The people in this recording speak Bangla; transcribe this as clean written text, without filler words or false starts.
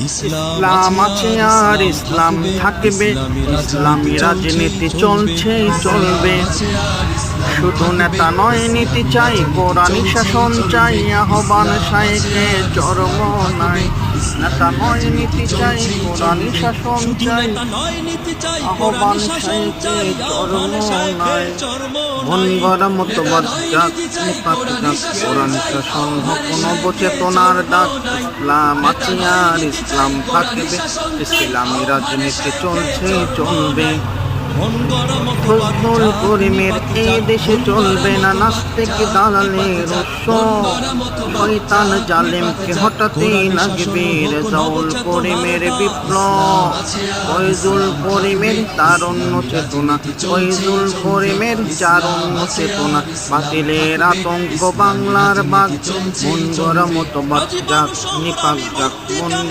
ইসলাম আছে আর ইসলাম থাকবে, ইসলামী রাজনীতি চলছে চলবে। শুধু নেতা নয় নীতি চাই, কোরআনী শাসন চাই, আহ্বান শাইখে চরমনাই। নেতা নয় নীতি চাই, কোরআনী শাসন চাই, আহ্বান শাইখে চরমনাই। মন গড়া মতবাদ যাক, নিপাত যাক, কোরআন শাসন হোক নবচেতনার ডাক। ইসলাম আছে আর ইসলাম থাকবে, ইসলামী রাজনীতি চলছে চলবে। ফজলুল করিমের এই দেশে চলবে না নাস্তিক দালালের উৎসব। শয়তান জালেমকে হঠাৎই লাগবে রেজাউল করিমের বিপ্লব। ফয়জুল করিমের তারুণ্য চেতনা, ফয়জুল করিমের তারুণ্য চেতনা। বাতিলের আতঙ্ক বাংলার বাদ, মন গড়া মতবাদ যাক, নিপাত যাক, মন